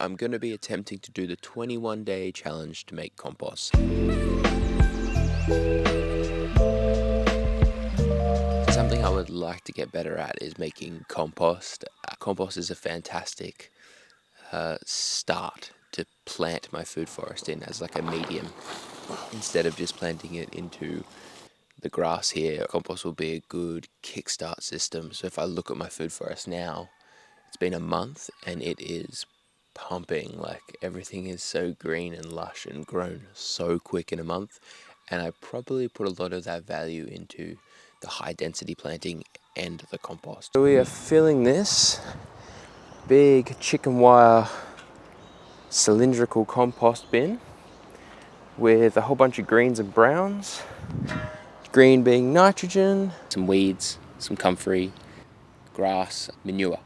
I'm going to be attempting to do the 21-day challenge to make compost. Something I would like to get better at is making compost. Compost is a fantastic start to plant my food forest in as like a medium. Instead of just planting it into the grass here, compost will be a good kickstart system. So if I look at my food forest now, it's been a month and it is pumping. Like, everything is so green and lush and grown so quick in a month. And I probably put a lot of that value into the high density planting and the compost. So we are filling this big chicken wire cylindrical compost bin with a whole bunch of greens and browns. Green being nitrogen, some weeds, some comfrey, grass, manure.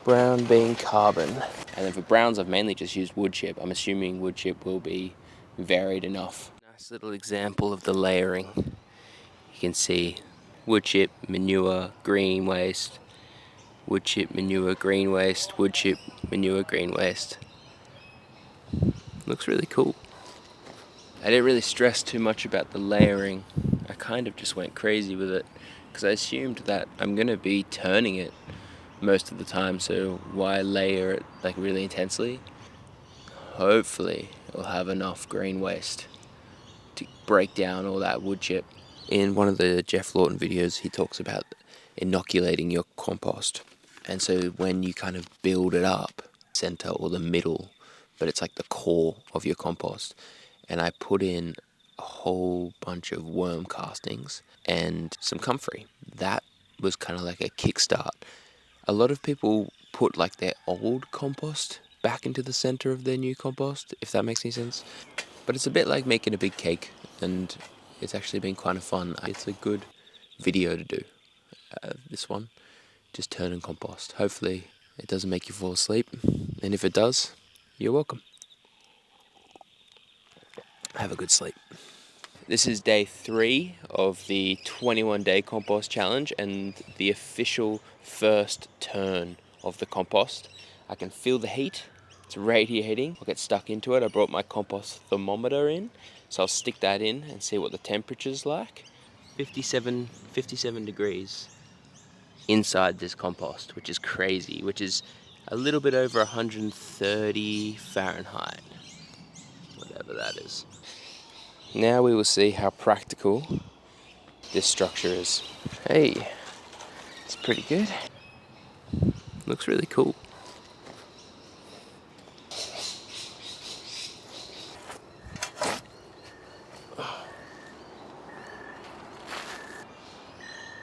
Brown being carbon. And then for browns, I've mainly just used wood chip. I'm assuming wood chip will be varied enough. Nice little example of the layering. You can see wood chip, manure, green waste, wood chip, manure, green waste, wood chip, manure, green waste. Looks really cool. I didn't really stress too much about the layering. I kind of just went crazy with it because I assumed that I'm going to be turning it most of the time, so why layer it like really intensely? Hopefully it'll have enough green waste to break down all that wood chip. In one of the Jeff Lawton videos, he talks about inoculating your compost. And so when you kind of build it up, center or the middle, but it's like the core of your compost. And I put in a whole bunch of worm castings and some comfrey. That was kind of like a kickstart. A lot of people put like their old compost back into the center of their new compost, if that makes any sense. But it's a bit like making a big cake, and it's actually been kind of fun. It's a good video to do, this one, just turning compost. Hopefully it doesn't make you fall asleep, and if it does, you're welcome. Have a good sleep. This is day 3 of the 21-day compost challenge and the official first turn of the compost. I can feel the heat. It's radiating. I'll get stuck into it. I brought my compost thermometer in, so I'll stick that in and see what the temperature's like. 57 degrees inside this compost, which is crazy, which is a little bit over 130 Fahrenheit, whatever that is. Now we will see how practical this structure is. Hey, it's pretty good. Looks really cool.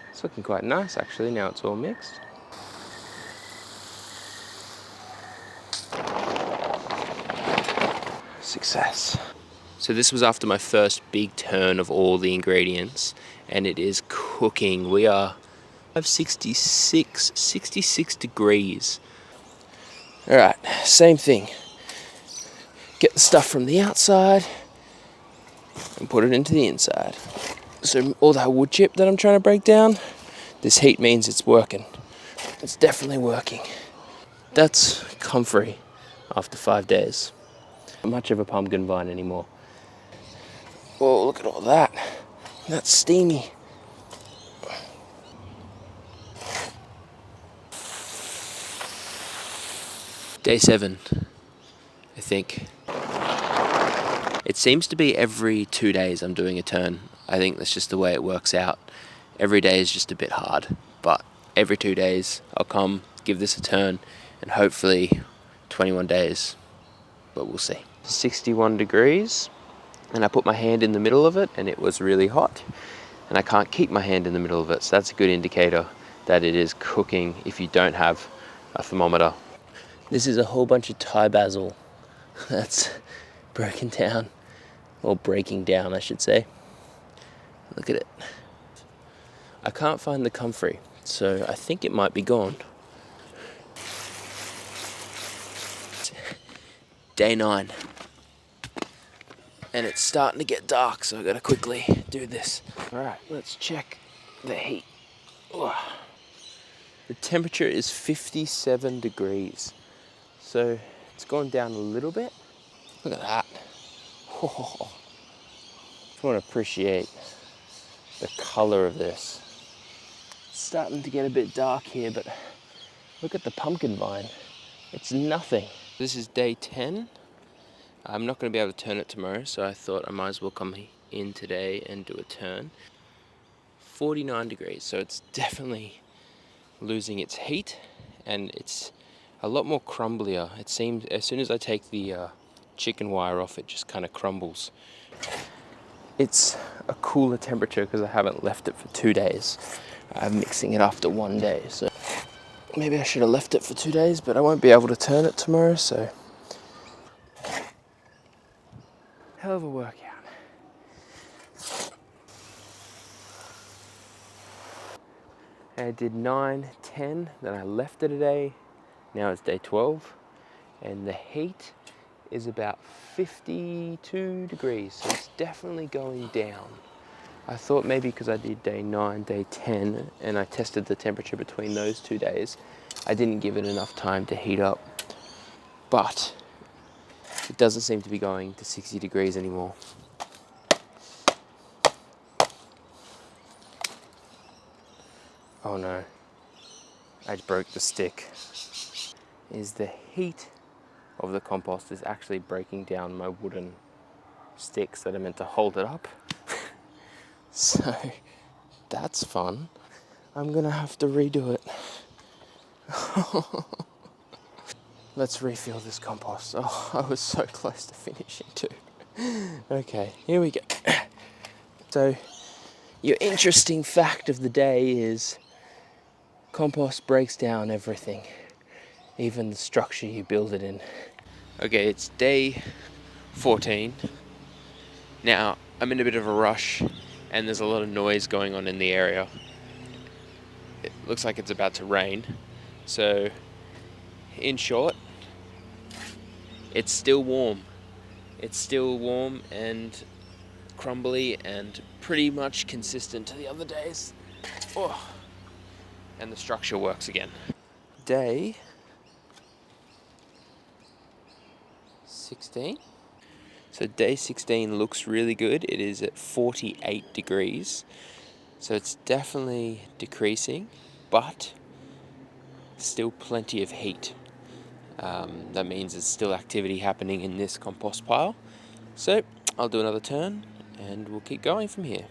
It's looking quite nice actually, now it's all mixed. Success. So this was after my first big turn of all the ingredients, and it is cooking. We are 66 degrees. All right, same thing. Get the stuff from the outside and put it into the inside. So all that wood chip that I'm trying to break down, this heat means it's working. It's definitely working. That's comfrey after 5 days. Not much of a pumpkin vine anymore. Whoa, look at all that. That's steamy. Day 7, I think. It seems to be every 2 days I'm doing a turn. I think that's just the way it works out. Every day is just a bit hard, but every 2 days I'll come, give this a turn, and hopefully 21 days, but we'll see. 61 degrees. And I put my hand in the middle of it and it was really hot, and I can't keep my hand in the middle of it, so that's a good indicator that it is cooking if you don't have a thermometer. This is a whole bunch of Thai basil that's broken down, or breaking down I should say. Look at it. I can't find the comfrey, so I think it might be gone. Day 9. And it's starting to get dark, so I gotta quickly do this. Alright, let's check the heat. Ugh. The temperature is 57 degrees. So It's gone down a little bit. Look at that. Oh, just want to appreciate the color of this. It's starting to get a bit dark here, but look at the pumpkin vine. It's nothing. This is day 10. I'm not going to be able to turn it tomorrow, so I thought I might as well come in today and do a turn. 49 degrees, so it's definitely losing its heat, and it's a lot more crumblier. It seems as soon as I take the chicken wire off, it just kind of crumbles. It's a cooler temperature because I haven't left it for 2 days. I'm mixing it after 1 day, so maybe I should have left it for 2 days, but I won't be able to turn it tomorrow, so hell of a workout. I did 9, 10, then I left it a day. Now it's day 12, and the heat is about 52 degrees, so it's definitely going down. I thought maybe because I did day 9, day 10, and I tested the temperature between those 2 days, I didn't give it enough time to heat up. But it doesn't seem to be going to 60 degrees anymore. Oh no, I broke the stick. Is the heat of the compost is actually breaking down my wooden sticks that are meant to hold it up. So that's fun. I'm gonna have to redo it. Let's refill this compost. Oh, I was so close to finishing too. Okay, here we go. So your interesting fact of the day is compost breaks down everything, even the structure you build it in. Okay, it's day 14. Now, I'm in a bit of a rush and there's a lot of noise going on in the area. It looks like it's about to rain. So, in short, it's still warm. It's still warm and crumbly and pretty much consistent to the other days. Oh, and the structure works again. Day 16. So day 16 looks really good. It is at 48 degrees. So it's definitely decreasing, but still plenty of heat. That means there's still activity happening in this compost pile. So I'll do another turn and we'll keep going from here.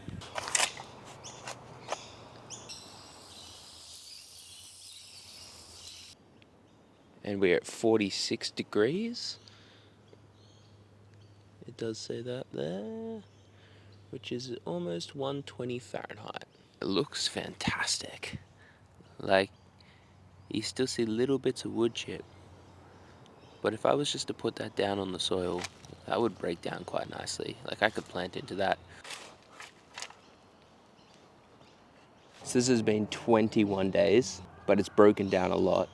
And we're at 46 degrees. It does say that there, which is almost 120 Fahrenheit. It looks fantastic. Like, you still see little bits of wood chip. But if I was just to put that down on the soil, that would break down quite nicely. Like, I could plant into that. So this has been 21 days, but it's broken down a lot.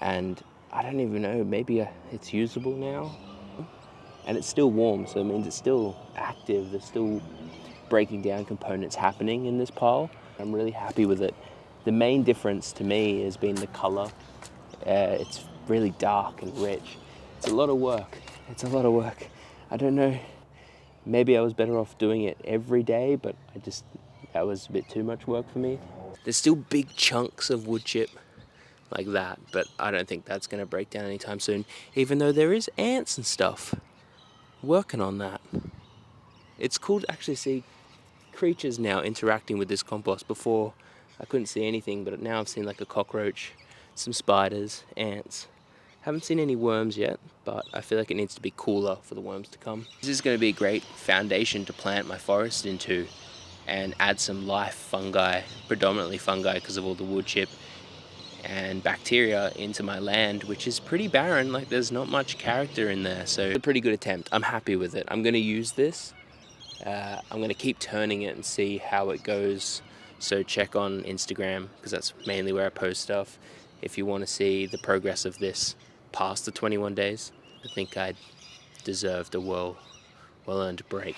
And I don't even know, maybe it's usable now. And it's still warm, so it means it's still active. There's still breaking down components happening in this pile. I'm really happy with it. The main difference to me has been the color. It's really dark and rich. It's a lot of work. It's a lot of work. I don't know, maybe I was better off doing it every day, but that was a bit too much work for me. There's still big chunks of wood chip like that, but I don't think that's gonna break down anytime soon, even though there is ants and stuff working on that. It's cool to actually see creatures now interacting with this compost. Before I couldn't see anything, but now I've seen like a cockroach, some spiders, ants. Haven't seen any worms yet, but I feel like it needs to be cooler for the worms to come. This is going to be a great foundation to plant my forest into and add some life, fungi, predominantly fungi because of all the wood chip and bacteria into my land, which is pretty barren. Like, there's not much character in there, so it's a pretty good attempt. I'm happy with it. I'm going to use this. I'm going to keep turning it and see how it goes. So check on Instagram, because that's mainly where I post stuff. If you want to see the progress of this past the 21 days, I think I deserved a well-earned break.